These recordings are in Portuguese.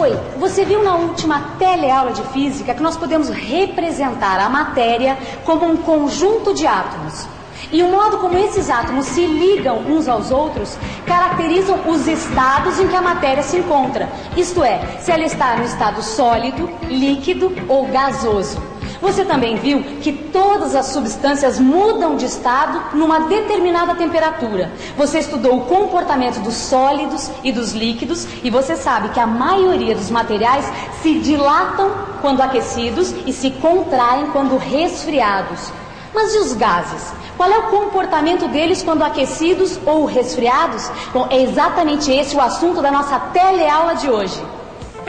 Oi, você viu na última teleaula de física que nós podemos representar a matéria como um conjunto de átomos. E o modo como esses átomos se ligam uns aos outros caracterizam os estados em que a matéria se encontra. Isto é, se ela está no estado sólido, líquido ou gasoso. Você também viu que todas as substâncias mudam de estado numa determinada temperatura. Você estudou o comportamento dos sólidos e dos líquidos e você sabe que a maioria dos materiais se dilatam quando aquecidos e se contraem quando resfriados. Mas e os gases? Qual é o comportamento deles quando aquecidos ou resfriados? Bom, é exatamente esse o assunto da nossa teleaula de hoje.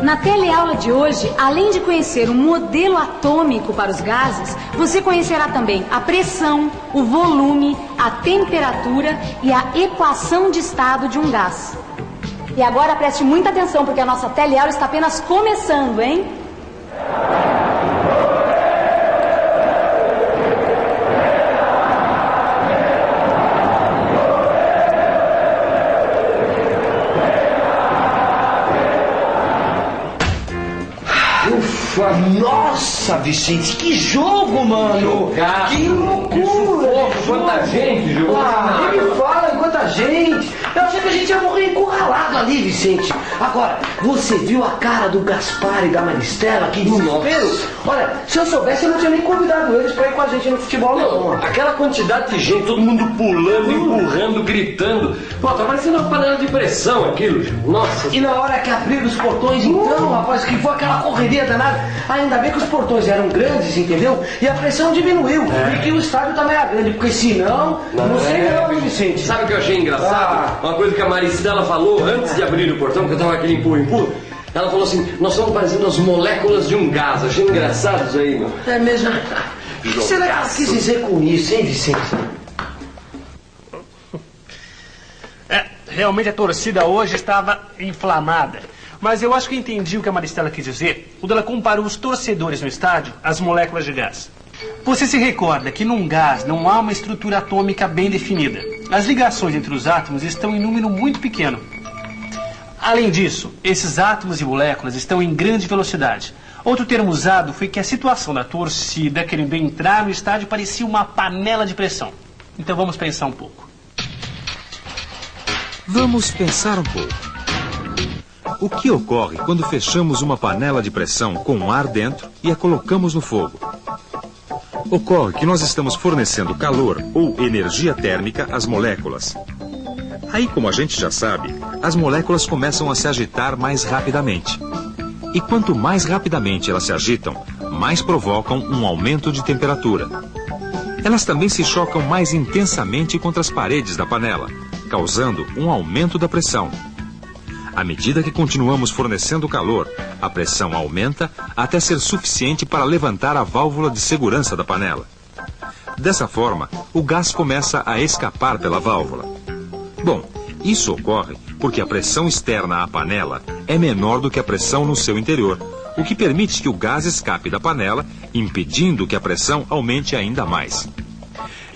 Na teleaula de hoje, além de conhecer o modelo atômico para os gases, você conhecerá também a pressão, o volume, a temperatura e a equação de estado de um gás. E agora preste muita atenção, porque a nossa teleaula está apenas começando, hein? Nossa, Vicente, que jogo, mano! Que loucura! Quanta gente jogou! Nem me fala em quanta gente! Eu achei que a gente ia morrer encurralado ali, Vicente. Agora, você viu a cara do Gaspar e da Maristela? Que desespero! Olha, se eu soubesse, eu não tinha nem convidado eles pra ir com a gente no futebol, não. Aquela quantidade de gente, todo mundo pulando, empurrando, gritando. Pô, tá parecendo uma panela de pressão aquilo. Nossa! E na hora que abriram os portões, então, rapaz, que foi aquela correria danada. Ainda bem que os portões eram grandes, entendeu? E a pressão diminuiu. E que o estádio também era grande, porque senão, não sei não, Vicente. Sabe o que eu achei engraçado? Uma coisa que a Maristela falou antes de abrir o portão, que eu tava aquele empurra. Ela falou assim, nós estamos parecendo as moléculas de um gás. Achei engraçado isso aí, meu. É mesmo? O que será que ela quis dizer com isso, hein, Vicente? Realmente a torcida hoje estava inflamada. Mas eu acho que entendi o que a Maristela quis dizer quando ela comparou os torcedores no estádio às moléculas de gás. Você se recorda que num gás não há uma estrutura atômica bem definida. As ligações entre os átomos estão em número muito pequeno. Além disso, esses átomos e moléculas estão em grande velocidade. Outro termo usado foi que a situação da torcida querendo entrar no estádio parecia uma panela de pressão. Então vamos pensar um pouco. Vamos pensar um pouco. O que ocorre quando fechamos uma panela de pressão com ar dentro e a colocamos no fogo? Ocorre que nós estamos fornecendo calor ou energia térmica às moléculas. Aí, como a gente já sabe, as moléculas começam a se agitar mais rapidamente. E quanto mais rapidamente elas se agitam, mais provocam um aumento de temperatura. Elas também se chocam mais intensamente contra as paredes da panela, causando um aumento da pressão. À medida que continuamos fornecendo calor, a pressão aumenta até ser suficiente para levantar a válvula de segurança da panela. Dessa forma, o gás começa a escapar pela válvula. Bom, isso ocorre porque a pressão externa à panela é menor do que a pressão no seu interior, o que permite que o gás escape da panela, impedindo que a pressão aumente ainda mais.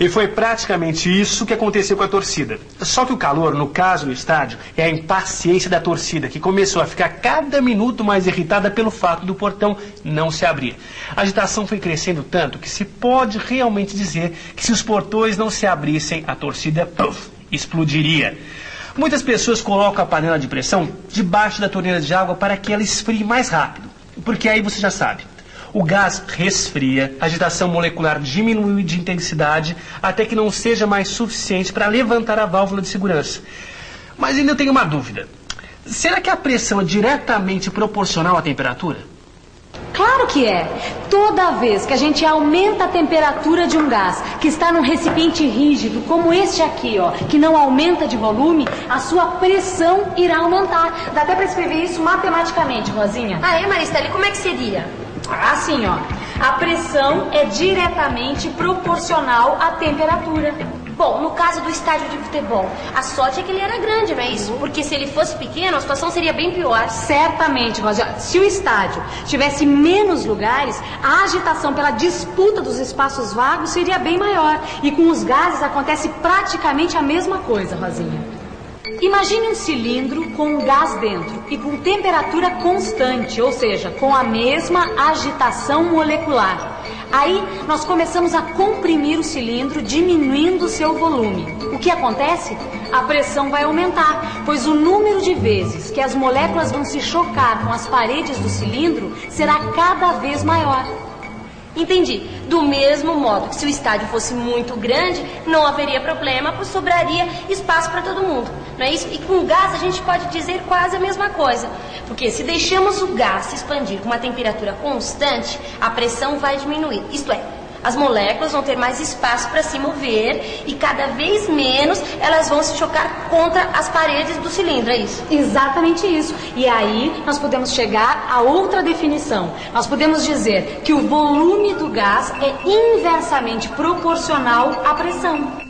E foi praticamente isso que aconteceu com a torcida. Só que o calor, no caso do estádio, é a impaciência da torcida, que começou a ficar cada minuto mais irritada pelo fato do portão não se abrir. A agitação foi crescendo tanto que se pode realmente dizer que se os portões não se abrissem, a torcida explodiria. Muitas pessoas colocam a panela de pressão debaixo da torneira de água para que ela esfrie mais rápido. Porque aí você já sabe. O gás resfria, a agitação molecular diminui de intensidade até que não seja mais suficiente para levantar a válvula de segurança. Mas ainda eu tenho uma dúvida. Será que a pressão é diretamente proporcional à temperatura? Claro que é. Toda vez que a gente aumenta a temperatura de um gás que está num recipiente rígido, como este aqui, ó, que não aumenta de volume, a sua pressão irá aumentar. Dá até para escrever isso matematicamente, Rosinha. Ah, é, Maristela? E como é que seria? Assim, ó. A pressão é diretamente proporcional à temperatura. Bom, no caso do estádio de futebol, a sorte é que ele era grande, não é isso? Porque se ele fosse pequeno, a situação seria bem pior. Certamente, Rosinha. Se o estádio tivesse menos lugares, a agitação pela disputa dos espaços vagos seria bem maior. E com os gases acontece praticamente a mesma coisa, Rosinha. Imagine um cilindro com um gás dentro e com temperatura constante, ou seja, com a mesma agitação molecular. Aí nós começamos a comprimir o cilindro, diminuindo seu volume. O que acontece? A pressão vai aumentar, pois o número de vezes que as moléculas vão se chocar com as paredes do cilindro será cada vez maior. Entendi. Do mesmo modo que se o estádio fosse muito grande, não haveria problema, pois sobraria espaço para todo mundo. Não é isso? E com o gás a gente pode dizer quase a mesma coisa. Porque se deixamos o gás se expandir com uma temperatura constante, a pressão vai diminuir. Isto é, as moléculas vão ter mais espaço para se mover e cada vez menos elas vão se chocar contra as paredes do cilindro, é isso? Exatamente isso. E aí nós podemos chegar a outra definição. Nós podemos dizer que o volume do gás é inversamente proporcional à pressão.